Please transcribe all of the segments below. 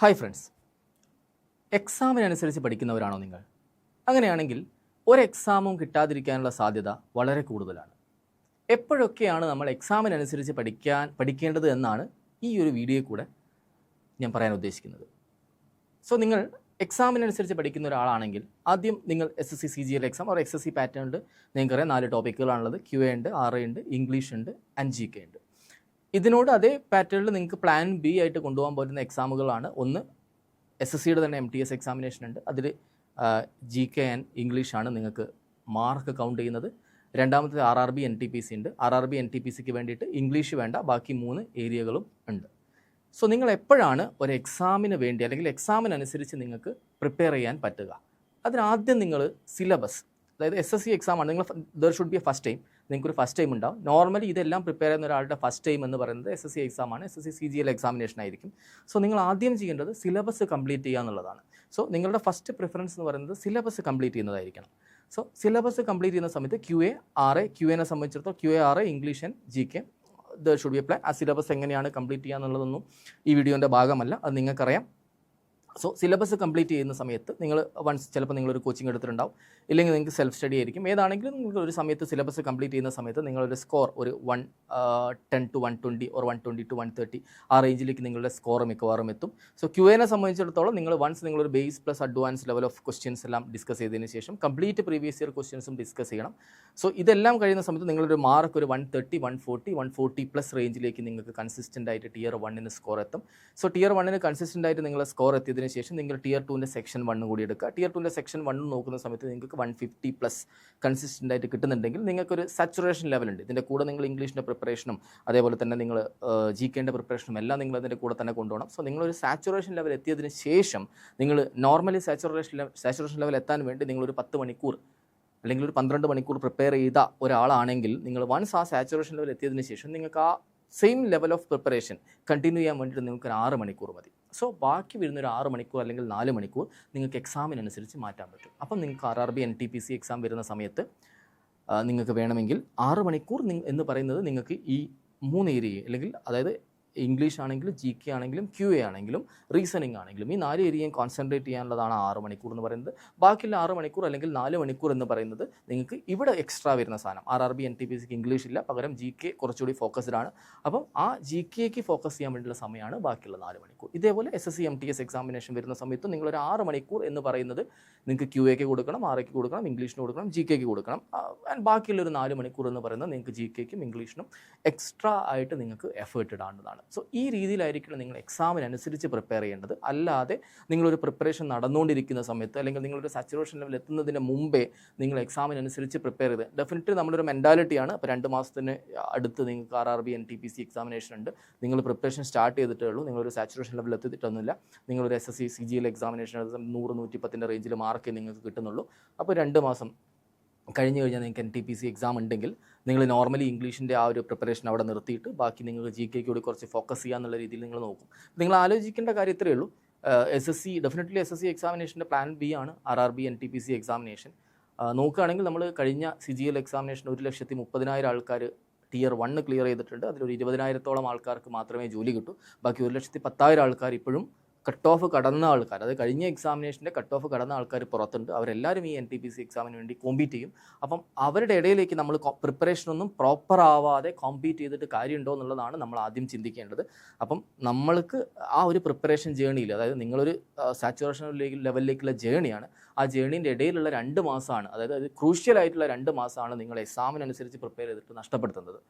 Hi friends, എക്സാമിനനുസരിച്ച് പഠിക്കുന്നവരാണോ നിങ്ങൾ? അങ്ങനെയാണെങ്കിൽ ഒരു എക്സാമും കിട്ടാതിരിക്കാനുള്ള സാധ്യത വളരെ കൂടുതലാണ്. എപ്പോഴൊക്കെയാണ് നമ്മൾ എക്സാമിനനുസരിച്ച് പഠിക്കേണ്ടത് എന്നാണ് ഈ ഒരു വീഡിയോയിൽ കൂടെ ഞാൻ പറയാൻ ഉദ്ദേശിക്കുന്നത്. സോ നിങ്ങൾ എക്സാമിനനുസരിച്ച് പഠിക്കുന്ന ഒരാളാണെങ്കിൽ ആദ്യം നിങ്ങൾ SSC CGL exam or SSC പാറ്റേണിൽ നിങ്ങൾക്കറിയാം 4 ടോപ്പിക്കുകളാണുള്ളത്. QA ഉണ്ട്, RA ഉണ്ട്, ഇംഗ്ലീഷ് ഉണ്ട്, GK ഉണ്ട്. ഇതിനോട് അതേ പാറ്റേണിൽ നിങ്ങൾക്ക് പ്ലാൻ ബി ആയിട്ട് കൊണ്ടുപോകാൻ പറ്റുന്ന എക്സാമുകളാണ്. ഒന്ന് SSCയുടെ തന്നെ MTS എക്സാമിനേഷൻ ഉണ്ട്, അതിൽ GK ആൻഡ് ഇംഗ്ലീഷാണ് നിങ്ങൾക്ക് മാർക്ക് കൗണ്ട് ചെയ്യുന്നത്. രണ്ടാമത്തെ RRB NTPC ഉണ്ട്. RRB NTPCക്ക് വേണ്ടിയിട്ട് ഇംഗ്ലീഷ് വേണ്ട, ബാക്കി 3 ഏരിയകളും ഉണ്ട്. സോ നിങ്ങൾ എപ്പോഴാണ് ഒരു എക്സാമിന് വേണ്ടി അല്ലെങ്കിൽ എക്സാമിനനുസരിച്ച് നിങ്ങൾക്ക് പ്രിപ്പയർ ചെയ്യാൻ പറ്റുക? അതിനാദ്യം നിങ്ങൾ സിലബസ്, അതായത് SSC എക്സാമാണ്, നിങ്ങൾ there should be A first time. നിങ്ങൾക്കൊരു ഫസ്റ്റ് ടൈം ഉണ്ടാവും. നോർമലി ഇതെല്ലാം പ്രിപ്പയർ ചെയ്യുന്ന ഒരാളുടെ ഫസ്റ്റ് ടൈം എന്ന് പറയുന്നത് SSC എക്സാമാണ്, SSC CGL എക്സാമിനേഷൻ ആയിരിക്കും. സോ നിങ്ങൾ ആദ്യം ചെയ്യേണ്ടത് സിലബസ് കംപ്ലീറ്റ് ചെയ്യുക എന്നുള്ളതാണ്. സോ നിങ്ങളുടെ ഫസ്റ്റ് പ്രിഫറൻസ് എന്ന് പറയുന്നത് സിലബസ് കംപ്ലീറ്റ് ചെയ്യുന്നതായിരിക്കണം. സോ സിലബസ് കംപ്ലീറ്റ് ചെയ്യുന്ന സമയത്ത് QA, RA, QAനെ സംബന്ധിച്ചിടത്തോളം QA, RA, English and GK there should be a plan. ആ സിലബസ് എങ്ങനെയാണ് കംപ്ലീറ്റ് ചെയ്യുക എന്നുള്ളതൊന്നും ഈ വീഡിയോൻ്റെ ഭാഗമല്ല, അത് നിങ്ങൾക്കറിയാം. സോ സിലബസ് കംപ്ലീറ്റ് ചെയ്യുന്ന സമയത്ത് നിങ്ങൾ ചിലപ്പോൾ നിങ്ങളൊരു കോച്ചിങ് എടുത്തിട്ടുണ്ടാവും, ഇല്ലെങ്കിൽ നിങ്ങൾക്ക് സെൽഫ് സ്റ്റഡി ആയിരിക്കും. ഏതാണെങ്കിലും നിങ്ങൾ ഒരു സമയത്ത് സിലബസ് കംപ്ലീറ്റ് ചെയ്യുന്ന സമയത്ത് നിങ്ങളൊരു സ്കോർ ഒരു 110 to 120 or 120 to 130 ആ റേഞ്ചിലേക്ക് നിങ്ങളുടെ സ്കോർ മിക്കവാറും എത്തും. സോ QAനെ സംബന്ധിച്ചിടത്തോളം നിങ്ങൾ നിങ്ങളൊരു base plus advance level of questions എല്ലാം ഡിസ്കസ് ചെയ്തതിന് ശേഷം കംപ്ലീറ്റ് പ്രീവിയസ് ഇയർ ക്വസ്റ്റ്യൻസും ഡിസ്കസ് ചെയ്യണം. സോ ഇതെല്ലാം കഴിയുന്ന സമയത്ത് നിങ്ങളൊരു മാർക്ക് ഒരു 130, 140, 140 പ്ലസ് റേഞ്ചിലേക്ക് നിങ്ങൾക്ക് കൺസിസ്റ്റൻ്റ് ആയിട്ട് Tier 1 സ്കോർ എത്തും. സോ Tier 1 കൺസിസ്റ്റൻ്റ് ആയിട്ട് നിങ്ങൾ സ്കോർ എത്തിയതിന് ശേഷം നിങ്ങൾ Tier 2 സെക്ഷൻ 1 കൂടി എടുക്കുക. Tier 2 സെക്ഷൻ 1 നോക്കുന്ന സമയത്ത് നിങ്ങൾക്ക് 150 പ്ലസ് കൺസിസ്റ്റൻ്റ് ആയിട്ട് കിട്ടുന്നുണ്ടെങ്കിൽ നിങ്ങൾക്കൊരു സാച്ചുറേഷൻ ലെവൽ ഉണ്ട്. ഇതിൻ്റെ കൂടെ നിങ്ങൾ ഇംഗ്ലീഷിൻ്റെ പ്രിപ്പറേഷനും അതേപോലെ തന്നെ നിങ്ങൾ GKൻ്റെ പ്രിപ്പറേഷനും എല്ലാം നിങ്ങൾ അതിൻ്റെ കൂടെ തന്നെ കൊണ്ടുപോകണം. സോ നിങ്ങളൊരു സാച്ചുറേഷൻ ലെവൽ എത്തിയതിന് ശേഷം നിങ്ങൾ നോർമലി സാച്ചുറേഷൻ ലെവൽ എത്താൻ വേണ്ടി നിങ്ങളൊരു 10 മണിക്കൂർ അല്ലെങ്കിൽ ഒരു 12 മണിക്കൂർ പ്രിപ്പയർ ചെയ്ത ഒരാളാണെങ്കിൽ നിങ്ങൾ വൺസ് ആ സാച്ചുറേഷൻ ലെവൽ എത്തിയതിന് ശേഷം നിങ്ങൾക്ക് ആ same level of preparation continue ചെയ്യാൻ വേണ്ടിയിട്ട് നിങ്ങൾക്ക് ഒരു 6 മണിക്കൂർ മതി. സോ ബാക്കി വരുന്നൊരു 6 മണിക്കൂർ അല്ലെങ്കിൽ 4 മണിക്കൂർ നിങ്ങൾക്ക് എക്സാമിനനുസരിച്ച് മാറ്റാൻ പറ്റും. അപ്പം നിങ്ങൾക്ക് RRB NTPC എക്സാം വരുന്ന സമയത്ത് നിങ്ങൾക്ക് വേണമെങ്കിൽ 6 മണിക്കൂർ എന്ന് പറയുന്നത് നിങ്ങൾക്ക് ഈ 3 ഏരിയ അല്ലെങ്കിൽ അതായത് ഇംഗ്ലീഷ് ആണെങ്കിലും GK ആണെങ്കിലും QA ആണെങ്കിലും റീസണിങ് ആണെങ്കിലും ഈ 4 ഏരിയയും കോൺസെൻട്രേറ്റ് ചെയ്യാനുള്ളതാണ് 6 മണിക്കൂർ എന്ന് പറയുന്നത്. ബാക്കിയുള്ള 6 മണിക്കൂർ അല്ലെങ്കിൽ 4 മണിക്കൂർ എന്ന് പറയുന്നത് നിങ്ങൾക്ക് ഇവിടെ എക്സ്ട്രാ വരുന്ന സാധനം. RRB NTPCക്ക് ഇംഗ്ലീഷ് ഇല്ല, പകരം GK കുറച്ചുകൂടി ഫോക്കസ്ഡ് ആണ്. അപ്പം ആ GKക്ക് ഫോക്കസ് ചെയ്യാൻ വേണ്ടിയുള്ള സമയമാണ് ബാക്കിയുള്ള 4 മണിക്കൂർ. ഇതേപോലെ SSC MTS എക്സാമിനേഷൻ വരുന്ന സമയത്ത് നിങ്ങളൊരു 6 മണിക്കൂർ എന്ന് പറയുന്നത് നിങ്ങൾക്ക് QAക്ക് കൊടുക്കണം, RAക്ക് കൊടുക്കണം, ഇംഗ്ലീഷിന് കൊടുക്കണം, GKക്ക് കൊടുക്കണം. ആൻഡ് ബാക്കിയുള്ളൊരു 4 മണിക്കൂർ എന്ന് പറയുന്നത് നിങ്ങൾക്ക് GKക്കും ഇംഗ്ലീഷിനും എക്സ്ട്രാ ആയിട്ട് നിങ്ങൾക്ക് എഫേർട്ട് ഇടാവുന്നതാണ്. സോ ഈ രീതിയിലായിരിക്കണം നിങ്ങൾ എക്സാമിനനുസരിച്ച് പ്രിപ്പയർ ചെയ്യേണ്ടത്. അല്ലാതെ നിങ്ങളൊരു പ്രിപ്പറേഷൻ നടന്നുകൊണ്ടിരിക്കുന്ന സമയത്ത് അല്ലെങ്കിൽ നിങ്ങളൊരു സാച്ചുറേഷൻ ലെവൽ എത്തുന്നതിന് മുമ്പേ നിങ്ങൾ എക്സാമിനനുസരിച്ച് പ്രിപ്പയർ ചെയ്ത് ഡെഫിനറ്റ്ലി നമ്മളൊരു മെൻറ്റാലിറ്റിയാണ്. അപ്പോൾ 2 മാസത്തിന് അടുത്ത് നിങ്ങൾക്ക് RRB NTPC എക്സാമിനേഷൻ ഉണ്ട്, നിങ്ങൾ പ്രിപ്പറേഷൻ സ്റ്റാർട്ട് ചെയ്തിട്ടേ ഉള്ളൂ, നിങ്ങളൊരു സാച്ചുറേഷൻ ലെവൽ എത്തിയിട്ടൊന്നുമില്ല. നിങ്ങളൊരു SSC CGL എക്സാമിനേഷൻ 100-110 റേഞ്ചിൽ മാർക്ക് നിങ്ങൾക്ക് കിട്ടുന്നുള്ളൂ. അപ്പോൾ 2 മാസം കഴിഞ്ഞ് കഴിഞ്ഞാൽ നിങ്ങൾക്ക് NTPC എക്സാം ഉണ്ടെങ്കിൽ നിങ്ങൾ നോർമലി ഇംഗ്ലീഷിൻ്റെ ആ ഒരു പ്രിപ്പറേഷൻ അവിടെ നിർത്തിയിട്ട് ബാക്കി നിങ്ങൾക്ക് GKക്ക് കൂടി കുറച്ച് ഫോക്കസ് ചെയ്യുക എന്നുള്ള രീതിയിൽ നിങ്ങൾ നോക്കും. നിങ്ങൾ ആലോചിക്കേണ്ട കാര്യം ഇത്രയേ ഉള്ളൂ. ഡെഫിനറ്റ്ലി SSC എക്സാമിനേഷൻ്റെ പ്ലാൻ ബി ആണ് RRB NTPC എക്സാമിനേഷൻ. നോക്കുകയാണെങ്കിൽ നമ്മൾ കഴിഞ്ഞ CGL എക്സാമിനേഷൻ 1,30,000 ആൾക്കാർ Tier 1 ക്ലിയർ ചെയ്തിട്ടുണ്ട്. അതിലൊരു 20,000-ഓളം ആൾക്കാർക്ക് മാത്രമേ ജോലി കിട്ടൂ. ബാക്കി 1,10,000 ആൾക്കാർ ഇപ്പോഴും കട്ട് ഓഫ് കടന്ന ആൾക്കാർ, അത് കഴിഞ്ഞ എക്സാമിനേഷൻ്റെ കട്ട് ഓഫ് കടന്ന ആൾക്കാർ പുറത്തുണ്ട്. അവരെല്ലാവരും ഈ NTPC എക്സാമിന് വേണ്ടി കോമ്പീറ്റ് ചെയ്യും. അപ്പം അവരുടെ ഇടയിലേക്ക് നമ്മൾ പ്രിപ്പറേഷനൊന്നും പ്രോപ്പർ ആവാതെ കോമ്പീറ്റ് ചെയ്തിട്ട് കാര്യമുണ്ടോ എന്നുള്ളതാണ് നമ്മൾ ആദ്യം ചിന്തിക്കേണ്ടത്. അപ്പം നമ്മൾക്ക് ആ ഒരു പ്രിപ്പറേഷൻ ജേണിയിൽ, അതായത് നിങ്ങളൊരു സാച്ചുറേഷൻ ലെവലിലേക്കുള്ള ജേണിയാണ്, ആ ജേണീൻ്റെ ഇടയിലുള്ള 2 മാസമാണ്, അതായത് അത് ക്രൂഷ്യൽ ആയിട്ടുള്ള 2 മാസമാണ് നിങ്ങൾ എക്സാമിനനുസരിച്ച് പ്രിപ്പയർ ചെയ്തിട്ട് നഷ്ടപ്പെടുത്തുന്നത്.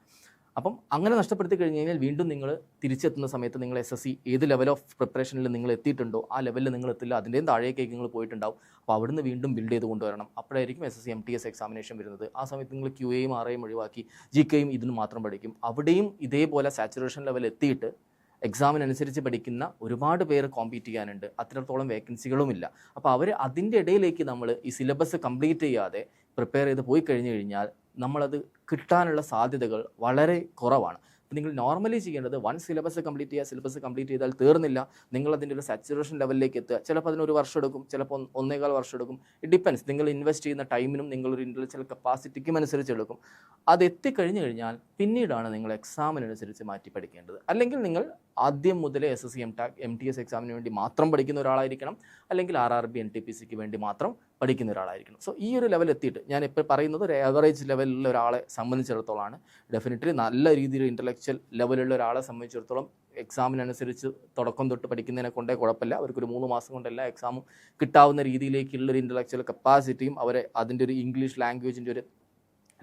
അപ്പം അങ്ങനെ നഷ്ടപ്പെടുത്തി കഴിഞ്ഞ് കഴിഞ്ഞാൽ വീണ്ടും നിങ്ങൾ തിരിച്ചെത്തുന്ന സമയത്ത് നിങ്ങൾ SSC ഏത് ലെവൽ ഓഫ് പ്രിപ്പറേഷനിൽ നിങ്ങൾ എത്തിയിട്ടുണ്ടോ ആ ലെവലിൽ നിങ്ങൾ എത്തില്ല, അതിൻ്റെയും താഴേക്കേക്ക് നിങ്ങൾ പോയിട്ടുണ്ടാവും. അപ്പോൾ അവിടുന്ന് വീണ്ടും ബിൽഡ് ചെയ്ത് കൊണ്ടുവരണം. അപ്പോഴായിരിക്കും SSC MTS എക്സാമിനേഷൻ വരുന്നത്. ആ സമയത്ത് നിങ്ങൾ QAയും RAയും ഒഴിവാക്കി GKയും ഇതിന് മാത്രം പഠിക്കും. അവിടെയും ഇതേപോലെ സാച്ചുറേഷൻ ലെവൽ എത്തിയിട്ട് എക്സാമിനനുസരിച്ച് പഠിക്കുന്ന ഒരുപാട് പേര് കോമ്പീറ്റ് ചെയ്യാനുണ്ട്. അത്രത്തോളം വേക്കൻസികളുമില്ല. അപ്പോൾ അവർ അതിൻ്റെ ഇടയിലേക്ക് നമ്മൾ ഈ സിലബസ് കംപ്ലീറ്റ് ചെയ്യാതെ പ്രിപ്പയർ ചെയ്ത് പോയി കഴിഞ്ഞ് കഴിഞ്ഞാൽ നമ്മളത് കിട്ടാനുള്ള സാധ്യതകൾ വളരെ കുറവാണ്. അപ്പോൾ നിങ്ങൾ നോർമലി ചെയ്യേണ്ടത് സിലബസ് കംപ്ലീറ്റ് ചെയ്താൽ തീർന്നില്ല, നിങ്ങൾ അതിൻ്റെ ഒരു സാച്ചുറേഷൻ ലെവലിലേക്ക് എത്തുക. ചിലപ്പോൾ അതിനൊരു വർഷം എടുക്കും, ചിലപ്പോൾ 1.25 വർഷം എടുക്കും. ഇറ്റ് ഡിപ്പെൻസ്, നിങ്ങൾ ഇൻവെസ്റ്റ് ചെയ്യുന്ന ടൈമിനും നിങ്ങളൊരു ഇൻ്റലക്ച്വൽ കപ്പാസിറ്റിക്കും അനുസരിച്ച് എടുക്കും. അത് എത്തിക്കഴിഞ്ഞു കഴിഞ്ഞാൽ പിന്നീടാണ് നിങ്ങൾ എക്സാമിനനുസരിച്ച് മാറ്റി പഠിക്കേണ്ടത്. അല്ലെങ്കിൽ നിങ്ങൾ ആദ്യം മുതലേ SSC MTS എക്സാമിന് വേണ്ടി മാത്രം പഠിക്കുന്ന ഒരാളായിരിക്കണം, അല്ലെങ്കിൽ RRB NTPCക്ക് വേണ്ടി മാത്രം പഠിക്കുന്ന ഒരാളായിരിക്കണം. സോ ഈ ഒരു ലെവൽ എത്തിയിട്ട് ഞാൻ ഇപ്പോൾ പറയുന്നത് ഒരു ആവറേജ് ലെവലിലുള്ള ഒരാളെ സംബന്ധിച്ചിടത്തോളമാണ്. ഡെഫിനറ്റ്ലി നല്ല രീതിയിൽ ഇൻ്റലക്ച്വൽ ലെവലുള്ള ഒരാളെ സംബന്ധിച്ചിടത്തോളം എക്സാമിനനുസരിച്ച് തുടക്കം തൊട്ട് പഠിക്കുന്നതിനെ കൊണ്ടേ കുഴപ്പമില്ല. അവർക്കൊരു 3 മാസം കൊണ്ടല്ല എക്സാമും കിട്ടാവുന്ന രീതിയിലേക്കുള്ളൊരു ഇൻ്റലക്ച്വൽ കപ്പാസിറ്റിയും അവരെ അതിൻ്റെ ഒരു ഇംഗ്ലീഷ് ലാംഗ്വേജിൻ്റെ ഒരു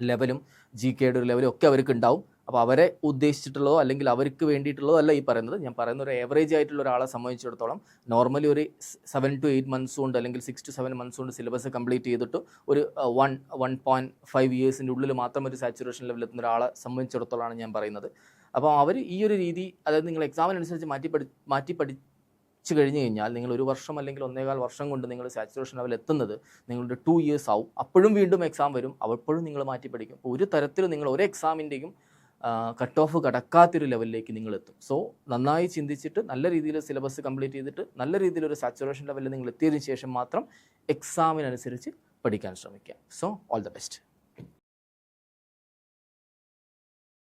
ലെവലും GKയുടെ ഒരു ലെവലും ഒക്കെ അവർക്ക് ഉണ്ടാവും. അപ്പോൾ അവരെ ഉദ്ദേശിച്ചിട്ടുള്ളതോ അല്ലെങ്കിൽ അവർക്ക് വേണ്ടിയിട്ടുള്ളതോ അല്ല ഈ പറയുന്നത്. ഞാൻ പറയുന്ന ഒരു ഏവറേജ് ആയിട്ടുള്ള ഒരാളെ സംബന്ധിച്ചിടത്തോളം നോർമലി ഒരു 7 to 8 months കൊണ്ട് അല്ലെങ്കിൽ 6 to 7 months കൊണ്ട് സിലബസ് കംപ്ലീറ്റ് ചെയ്തിട്ട് ഒരു 1.5 yearsൻ്റെ ഉള്ളിൽ മാത്രം ഒരു സാച്ചുറേഷൻ ലെവലിൽ എത്തുന്ന ഒരാളെ സംബന്ധിച്ചിടത്തോളമാണ് ഞാൻ പറയുന്നത്. അപ്പോൾ അവർ ഈ ഒരു രീതി, അതായത് നിങ്ങൾ എക്സാമിനനുസരിച്ച് മാറ്റി പഠിച്ചു കഴിഞ്ഞ് കഴിഞ്ഞാൽ നിങ്ങൾ 1 വർഷം അല്ലെങ്കിൽ 1.25 വർഷം കൊണ്ട് നിങ്ങൾ സാച്ചുറേഷൻ ലെവൽ എത്തുന്നത് നിങ്ങളുടെ 2 years ആവും. അപ്പോഴും വീണ്ടും എക്സാം വരും, അപ്പോഴും നിങ്ങൾ മാറ്റി പഠിക്കും. അപ്പോൾ ഒരു തരത്തിലും നിങ്ങൾ ഒരു എക്സാമിൻ്റെയും കട്ട് ഓഫ് കടക്കാത്തൊരു ലെവലിലേക്ക് നിങ്ങൾ എത്തും. സോ നന്നായി ചിന്തിച്ചിട്ട് നല്ല രീതിയിൽ സിലബസ് കംപ്ലീറ്റ് ചെയ്തിട്ട് നല്ല രീതിയിലൊരു സാച്ചുറേഷൻ ലെവലിൽ നിങ്ങൾ എത്തിയതിനു ശേഷം മാത്രം എക്സാമിനനുസരിച്ച് പഠിക്കാൻ ശ്രമിക്കുക. So all the best.